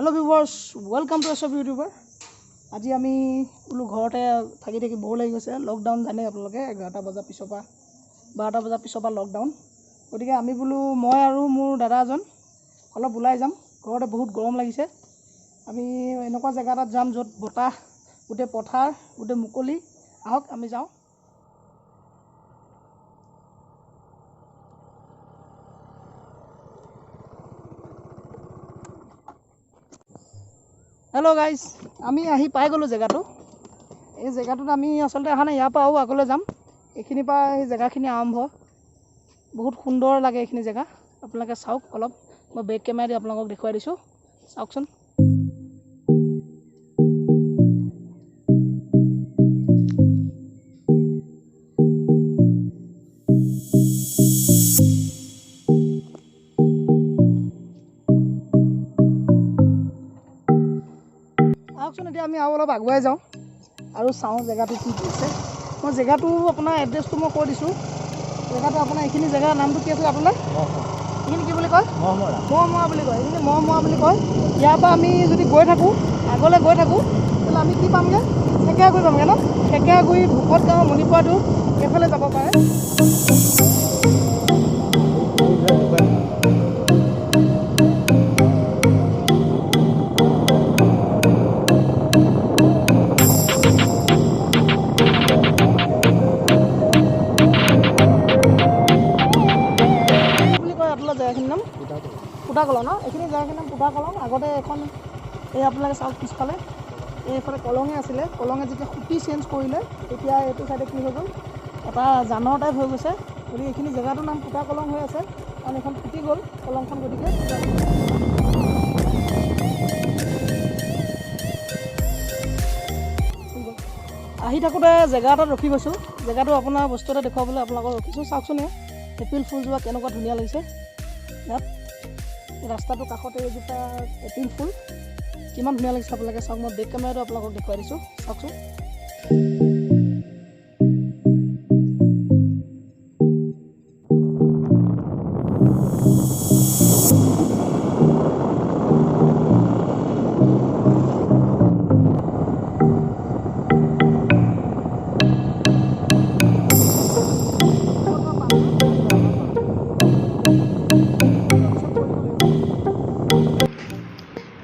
Hello viewers welcome to सब YouTuber. आज आम बोलो घरते थी बोर लगी गई लकडाउन जाने अपने 11टा बजार पिछर 12टा बजार पिछर लकडाउन गति के आम बोलो मैं और मोर दादा एजन अलग ऊल् जाम घरते बहुत गरम लगिसे आम एनेकुवा जगह एटात जाम जत बताह गोटे पथार गोटे मुकली आहक आम जाऊँ। हेलो गाइज आमी आही पाई गलो जगह ये जगह आमी आसलते अहा ना इयार आउ आगले जाम एखिनि जगहखिनि आरम्भ बहुत सुंदर लगे ये जगह आपलोके चाওক अलप मैं बैक केमेरा दी आपलोকক देखुवाई दिसो चाओकचोन। आमी आउ अलप आगुवाई जाऊँ और चाँ जगह कि मैं जगह अपना एड्रेस मैं कै दी जगह अपना ये जगह नाम कि अपना ये कि कय महमरा कय ये महमरा कय इार आम जो गई थको आगले गई थको आम कि पामगे ठेकेरागुरी पामगे न ठेकेरागुरी भूपत गाँव मणिपुर एफाले যাব पारे। जगहखिनि नाम पुटा कलम न ये जगहखिनि नाम पुटा कलम आगते एन ये अपने चाওক पिछफाले ये कलंगे आছিলে कलंगे जो खुटी चेन्ज करिले एतिया एटु साइडे कि हो गल एटा जानर टाइप हो गई गति ये जगहर नाम पुटा कलम हो आछे कारण एखन फुटी गल कलमखन गति आहि थाकोते जगह एटात रखी गई जगह अपना बस्तु एटा देखुवाबले आपलोকক रखिছোঁ चाওকচোন एप्रिल फुलजोपा केनेकुवा धुनिया लगिसे रास्ता काषते एजुपा एप्रिल फुल किमान धुनिया लगिसे आपलोके चाওক मैं बैक केमेरा आपलोকক देखुवाई दिसो चाওকচোन।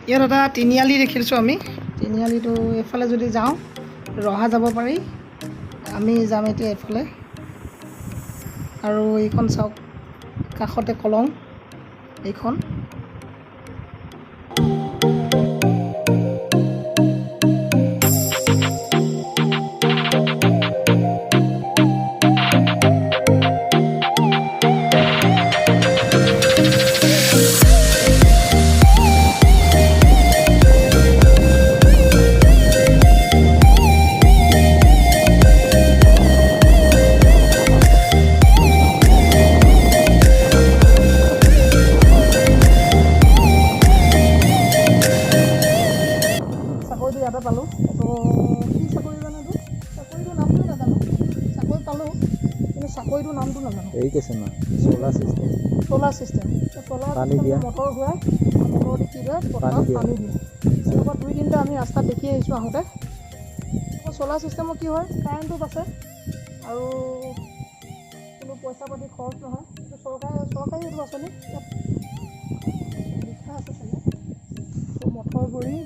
ইয়াত এটা তিনিআলি দেখিছোঁ আমি তিনিআলিটো এফালে যদি যাওঁ ৰহা যাব পাৰি আমি যাম এতিয়া এফালে আৰু এইখন চাওক কাষতে কলং এইখন पालो तो कि चाकरी जानो चाकरी नाम नाजानो चाकरी पालो कि चाकरी नाम नाजानो सोलार सिस्टेम मटर हुआ मटर देखी पानी दिए 2-3टा आम रास्ता देखी आहते सोलार सिस्टेम कि कारेन्टो बाचे और कोनो पैसा पाति खरच नहय सरकारी आँचनी लिखा आछे चागे मटर गड़ी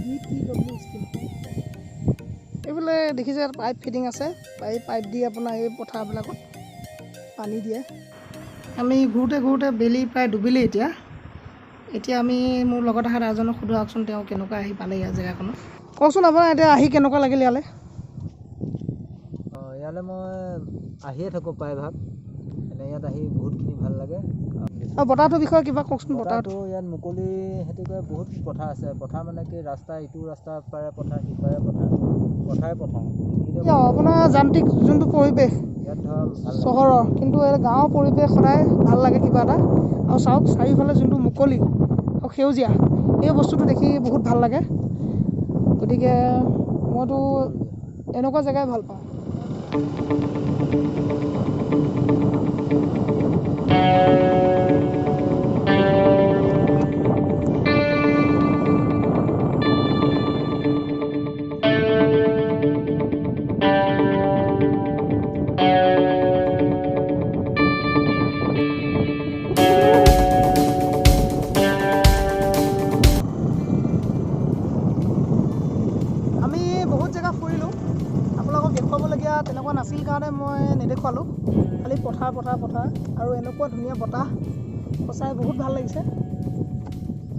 DPW स्कीम ये देखिसे पाइप फिटिंग आछे पाइप दी अपना ये पथारबिलाकत पानी दिए आम घूरते घूरते बेली प्राय डुबिले एतिया आम मोर लगत अहা दाजनक सुधो आकचोन केनेकुवा आहि पाले या जगहखन कौचोन अपना एतिया आहि केनेकुवा लागिल याले याले मैं आहिए थको प्रायभाग एने यात आहि बहुतखिनि ভাল লাগে और बटारटोर विषय किबा कौचोन बटारटो यात मुकली हेतुके बहुत पथा आछे पथा माने कि रास्ता इटू रास्ता पारे पथा सिपारे पथाय पथा अपना जान्त्रिक जोंतो परिवेश चहर किन्तु गाँवर परिवेश सदाय ভাল लागे किबा एटा और चाওক चारिफाले जोंतो मुकली और सेउजिया ये बस्तुটো देखि बहुत ভাল लागे गतिके मइतो एनेकुवा जगाय ভাল पाওঁ। পথাৰ আৰু এনেকুৱা ধুনীয়া বতাহ সঁচাই বহুত ভাল লাগিছে।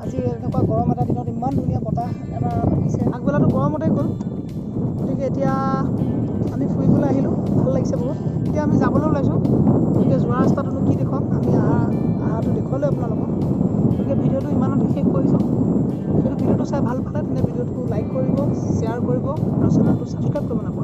আজি এনেকুৱা গৰম এটা দিনত ইমান ধুনীয়া বতাহ এটা লাগিছে। আগবেলাটো গৰমতে গ'ল, গতিকে এতিয়া আমি ফুৰিবলৈ আহিলোঁ, ভাল লাগিছে বহুত। এতিয়া আমি যাবলৈ ওলাইছোঁ, গতিকে যোৱা ৰাস্তাটোনো কি দেখুৱাম, আমি আহাটো দেখুৱালোঁ আপোনালোকক। গতিকে ভিডিঅ'টো ইমানতে শেষ কৰিছোঁ। যদি ভিডিঅ'টো চাই ভাল পালে তেন্তে ভিডিঅ'টো লাইক কৰিব, শ্বেয়াৰ কৰিব আৰু চেনেলটো ছাবস্ক্ৰাইব কৰিব নাপাহৰিব।